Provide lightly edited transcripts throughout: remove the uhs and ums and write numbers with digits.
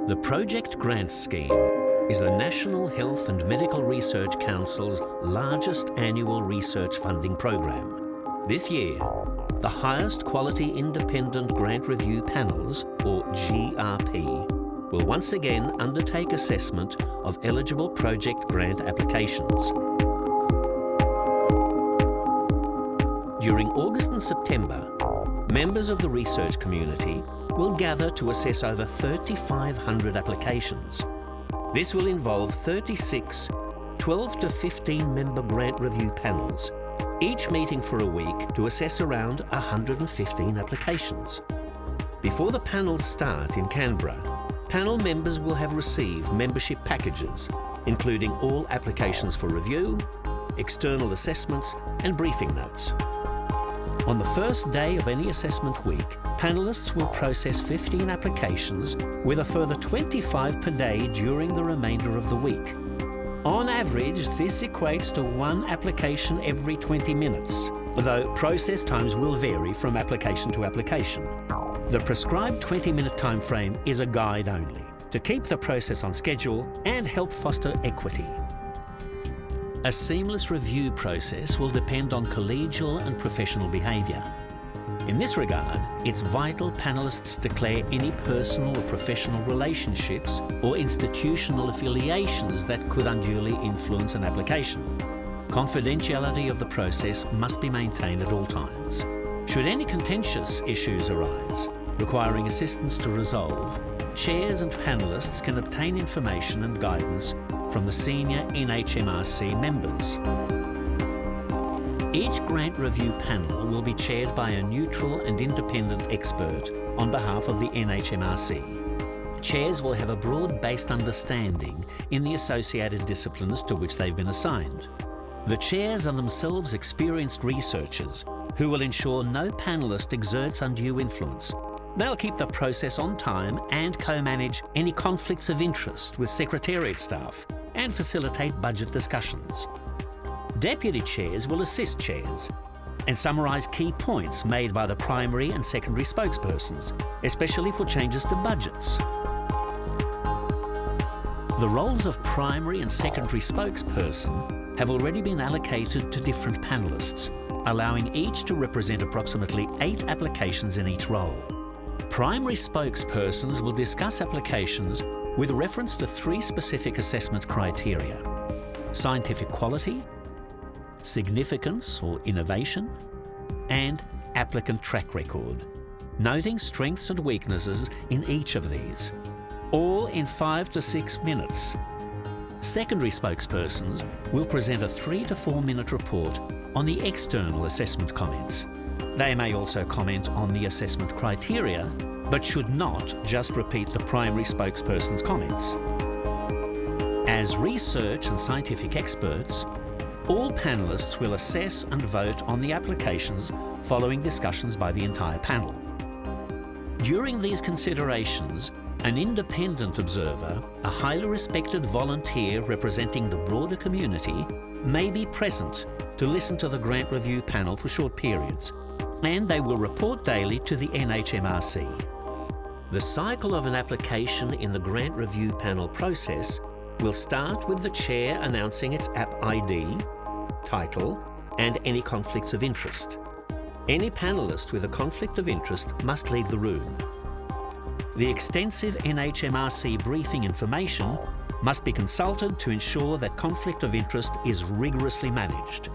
The Project Grants Scheme is the National Health and Medical Research Council's largest annual research funding program. This year, the highest quality independent grant review panels, or GRP, will once again undertake assessment of eligible project grant applications. During August and September, members of the research community will gather to assess over 3,500 applications. This will involve 36 12 to 15 member grant review panels, each meeting for a week to assess around 115 applications. Before the panels start in Canberra, panel members will have received membership packages, including all applications for review, external assessments and briefing notes. On the first day of any assessment week, panellists will process 15 applications with a further 25 per day during the remainder of the week. On average, this equates to one application every 20 minutes, though process times will vary from application to application. The prescribed 20-minute time frame is a guide only, to keep the process on schedule and help foster equity. A seamless review process will depend on collegial and professional behaviour. In this regard, it's vital panellists declare any personal or professional relationships or institutional affiliations that could unduly influence an application. Confidentiality of the process must be maintained at all times. Should any contentious issues arise, requiring assistance to resolve, chairs and panellists can obtain information and guidance from the senior NHMRC members. Each grant review panel will be chaired by a neutral and independent expert on behalf of the NHMRC. Chairs will have a broad-based understanding in the associated disciplines to which they've been assigned. The chairs are themselves experienced researchers who will ensure no panellist exerts undue influence. They'll keep the process on time and co-manage any conflicts of interest with Secretariat staff and facilitate budget discussions. Deputy chairs will assist chairs and summarise key points made by the primary and secondary spokespersons, especially for changes to budgets. The roles of primary and secondary spokesperson have already been allocated to different panellists, allowing each to represent approximately 8 applications in each role. Primary spokespersons will discuss applications with reference to 3 specific assessment criteria: scientific quality, significance or innovation, and applicant track record, noting strengths and weaknesses in each of these, all in 5 to 6 minutes. Secondary spokespersons will present a 3 to 4 minute report on the external assessment comments. They may also comment on the assessment criteria, but should not just repeat the primary spokesperson's comments. As research and scientific experts, all panellists will assess and vote on the applications following discussions by the entire panel. During these considerations, an independent observer, a highly respected volunteer representing the broader community, may be present to listen to the grant review panel for short periods, and they will report daily to the NHMRC. The cycle of an application in the grant review panel process will start with the chair announcing its app ID, title, and any conflicts of interest. Any panellist with a conflict of interest must leave the room. The extensive NHMRC briefing information must be consulted to ensure that conflict of interest is rigorously managed.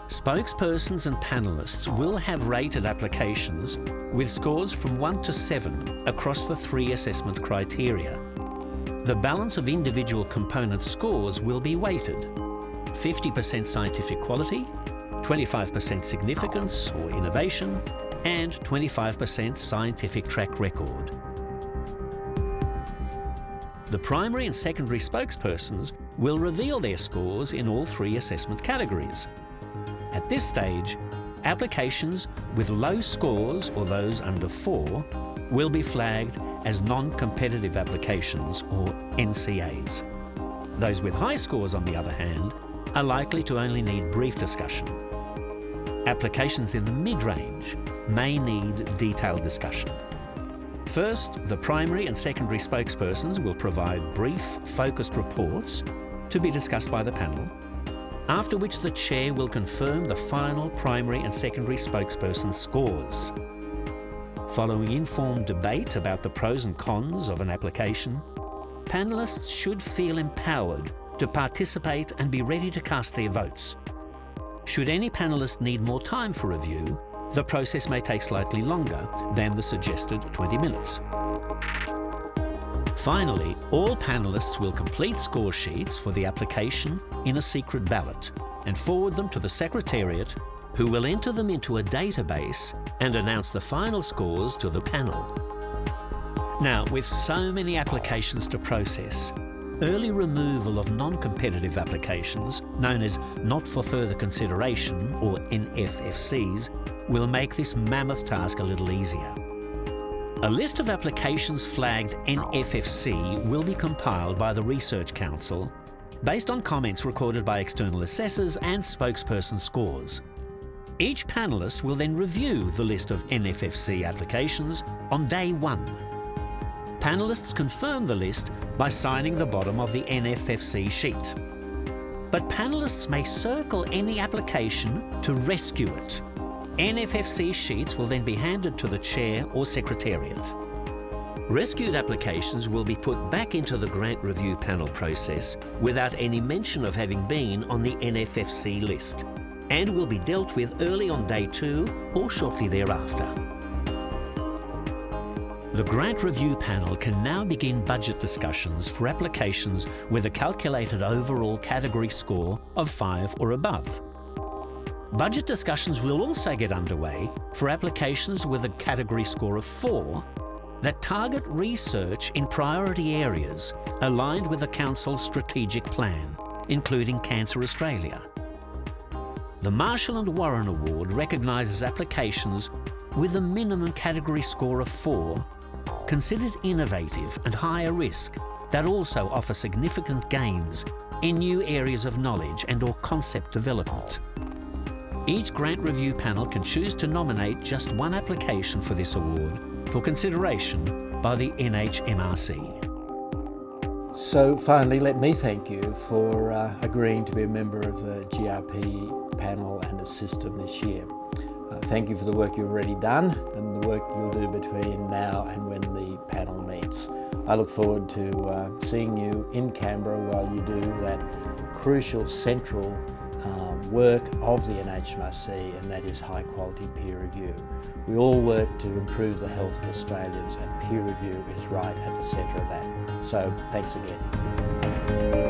Spokespersons and panellists will have rated applications with scores from 1 to 7 across the 3 assessment criteria. The balance of individual component scores will be weighted: 50% scientific quality, 25% significance or innovation, and 25% scientific track record. The primary and secondary spokespersons will reveal their scores in all 3 assessment categories. At this stage, applications with low scores or those under 4 will be flagged as non-competitive applications or NCAs. Those with high scores, on the other hand, are likely to only need brief discussion. Applications in the mid-range may need detailed discussion. First, the primary and secondary spokespersons will provide brief, focused reports to be discussed by the panel, after which the chair will confirm the final primary and secondary spokesperson scores. Following informed debate about the pros and cons of an application, panellists should feel empowered to participate and be ready to cast their votes. Should any panellist need more time for review, the process may take slightly longer than the suggested 20 minutes. Finally, all panellists will complete score sheets for the application in a secret ballot and forward them to the Secretariat, who will enter them into a database and announce the final scores to the panel. Now, with so many applications to process, early removal of non-competitive applications, known as Not for Further Consideration, or NFFCs, will make this mammoth task a little easier. A list of applications flagged NFFC will be compiled by the Research Council based on comments recorded by external assessors and spokesperson scores. Each panellist will then review the list of NFFC applications on day 1. Panellists confirm the list by signing the bottom of the NFFC sheet. But panellists may circle any application to rescue it. NFFC sheets will then be handed to the chair or secretariat. Rescued applications will be put back into the grant review panel process without any mention of having been on the NFFC list, and will be dealt with early on day 2 or shortly thereafter. The Grant Review Panel can now begin budget discussions for applications with a calculated overall category score of 5 or above. Budget discussions will also get underway for applications with a category score of 4 that target research in priority areas aligned with the Council's strategic plan, including Cancer Australia. The Marshall and Warren Award recognises applications with a minimum category score of 4 considered innovative and higher risk that also offer significant gains in new areas of knowledge and/or concept development. Each grant review panel can choose to nominate just one application for this award for consideration by the NHMRC. So finally, let me thank you for agreeing to be a member of the GRP panel and assist them this year. Thank you for the work you've already done and the work you'll do between now and when the panel meets. I look forward to seeing you in Canberra while you do that crucial central work of the NHMRC, and that is high quality peer review. We all work to improve the health of Australians, and peer review is right at the centre of that. So thanks again.